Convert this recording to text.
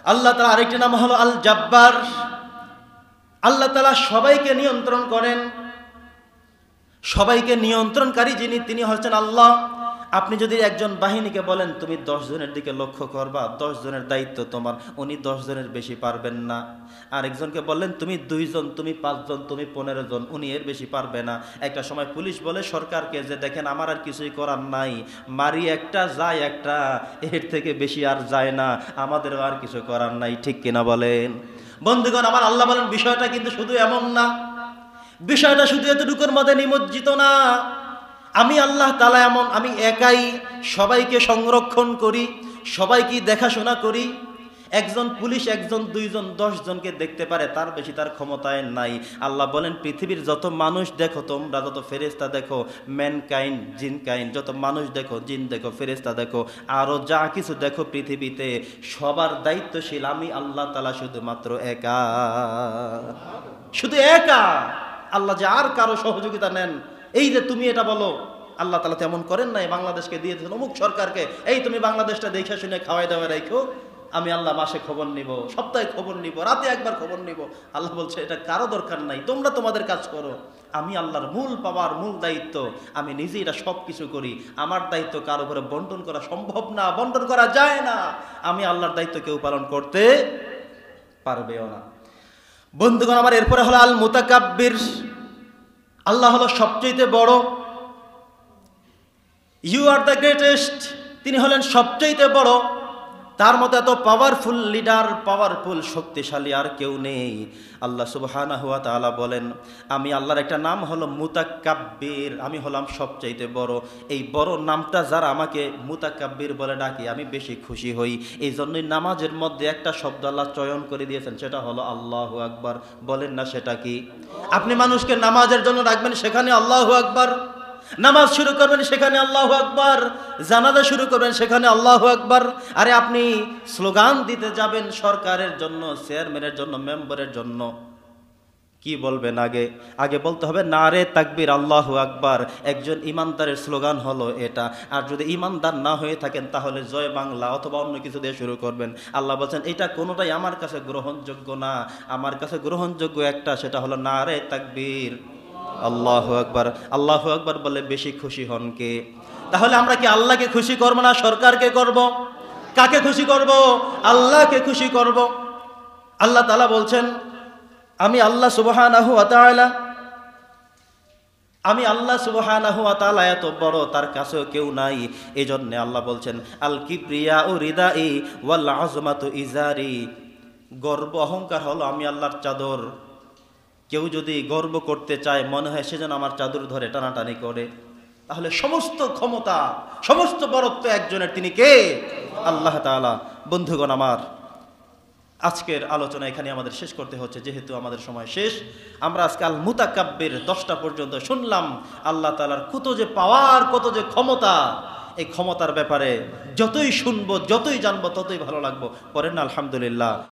আল্লাহ তাআলা আরেকটি নাম হলো আল জাব্বার। আল্লাহ তাআলা সবাইকে নিয়ন্ত্রণ করেন, সবাইকে নিয়ন্ত্রণকারী যিনি তিনি হচ্ছেন আল্লাহ। আপনি যদি একজন বাহিনীকে বলেন তুমি 10 জনের দিকে লক্ষ্য করবা, 10 জনের দায়িত্ব তোমার, উনি 10 জনের বেশি পারবেন না। আরেকজনকে বললেন তুমি 2 জন, তুমি 5 জন, তুমি 15 জন, উনি এর বেশি পারবে না। একটা সময় পুলিশ বলে সরকারকে যে দেখেন আমার আর কিছুই করার নাই, মারি একটা যায় একটা, এর থেকে বেশি আর যায় না, আমাদের আর কিছু করার নাই, ঠিক কিনা বলেন? বন্ধুগণ আমার, আল্লাহ বলেন বিষয়টা কিন্তু শুধু এমন না, বিষয়টা শুধু এতটুকুর মধ্যে নিমজ্জিত না। আমি আল্লাহ তাআলা এমন, আমি একাই সবাইকে সংরক্ষণ করি, সবাইকে দেখাশোনা করি। একজন পুলিশ 1 জন 2 জন 10 জনকে দেখতে পারে, তার বেশি তার ক্ষমতায় নাই। আল্লাহ বলেন পৃথিবীর যত মানুষ দেখো তোমরা, যত ফেরেশতা দেখো, ম্যানকাইন্ড, জিনকাইন্ড, যত মানুষ দেখো, জিন দেখো, ফেরেশতা দেখো, আরো যা কিছু দেখো পৃথিবীতে, সবার দায়িত্বশীল আমি আল্লাহ তাআলা, শুধুমাত্র একা, শুধু একা। আল্লাহ যে আর কারো সহযোগিতা নেন, এই যে তুমি এটা বলো, আল্লাহ তাআলা তেমন করেন নাই। বাংলাদেশকে দিয়ে দিয়েছেন অমুক সরকারকে, এই তুমি বাংলাদেশটা দেখে শুনে খাওয়াই দাওয়া রাখো, আমি আল্লাহ মাসে খবর নিব, সপ্তাহে খবর নিব, রাতে একবার খবর নিব। আল্লাহ বলছে এটা কারো দরকার নাই, তোমরা তোমাদের কাজ করো। আমি আল্লাহর মূল পাওয়ার, মূল দায়িত্ব আমি নিজেই এটা সব কিছু করি। আমার দায়িত্ব কারো উপরে বন্টন করা সম্ভব না, বন্টন করা যায় না। আমি আল্লাহর দায়িত্ব কেউ পালন করতে পারবেও না। বন্ধুগণ আমার, এরপরে হলো আল মুতাকাব্বির। আল্লাহ হলো সবচেয়ে বড়, ইউ আর দ্য গ্রেটেস্ট, তিনি হলেন সবচেয়ে বড়। তার মতো এত পাওয়ারফুল লিডার, পাওয়ারফুল শক্তিশালী আর কেউ নেই। আল্লাহ সুবহানাহু ওয়া তাআলা বলেন আমি আল্লাহর একটা নাম হলো মুতাকাব্বির, আমি হলাম সবচাইতে বড়। এই বড় নামটা যারা আমাকে মুতাকাব্বির বলে ডাকে, আমি বেশি খুশি হই। এই জন্যই নামাজের মধ্যে একটা শব্দ আল্লাহ চয়ন করে দিয়েছেন, সেটা হলো আল্লাহু আকবার। বলেন না সেটা কি? আপনি মানুষকে নামাজের জন্য ডাকবেন, সেখানে আল্লাহু আকবার। নামাজ শুরু করবেন, সেখানে আল্লাহু আকবার। জানাজা শুরু করবেন, সেখানে আল্লাহু আকবার। আরে আপনি স্লোগান দিতে যাবেন সরকারের জন্য, চেয়ারম্যানের জন্য, মেম্বারের জন্য, কি বলবেন? আগে আগে বলতে হবে নারে তাকবীর, আল্লাহু আকবার। একজন ইমানদারের স্লোগান হলো এটা। আর যদি ইমানদার না হয়ে থাকেন তাহলে জয় বাংলা অথবা অন্য কিছু দিয়ে শুরু করবেন। আল্লাহ বলছেন এটা কোনোটাই আমার কাছে গ্রহণযোগ্য না। আমার কাছে গ্রহণযোগ্য একটা, সেটা হলো নারে তাকবীর, আল্লাহু আকবার। আল্লাহু আকবার বলে বেশি খুশি হন কে? তাহলে আমরা কি আল্লাহকে খুশি করব না সরকারকে করব? কাকে খুশি করব? আল্লাহকে খুশি করব। আল্লাহ তাআলা বলছেন আমি আল্লাহ সুবহানাহু ওয়া তাআলা, আমি আল্লাহ সুবহানাহু ওয়া তাআলা এত বড়, তার কাছেও কেউ নাই। এই জন্য আল্লাহ বলছেন আল কিবরিয়া ও রিদাই ওয়াল আযমাতু ইজারি, গর্ব অহংকার হলো আমি আল্লাহর চাদর। কেউ যদি গর্ব করতে চায়, মনে হয় সেজন্য আমার চাদর ধরে টানাটানি করে। তাহলে সমস্ত ক্ষমতা, সমস্ত বড়ত্ব একজনের, তিনি কে? আল্লাহ তাআলা। বন্ধুগণ আমার, আজকের আলোচনা এখানে আমাদের শেষ করতে হচ্ছে, যেহেতু আমাদের সময় শেষ। আমরা আজকে আল মুতাকাব্বির 10টা পর্যন্ত শুনলাম। আল্লাহ তাআলার কত যে পাওয়ার, কত যে ক্ষমতা। এই ক্ষমতার ব্যাপারে যতই শুনবো, যতই জানবো, ততই ভালো লাগবো। পড়েন না আলহামদুলিল্লাহ।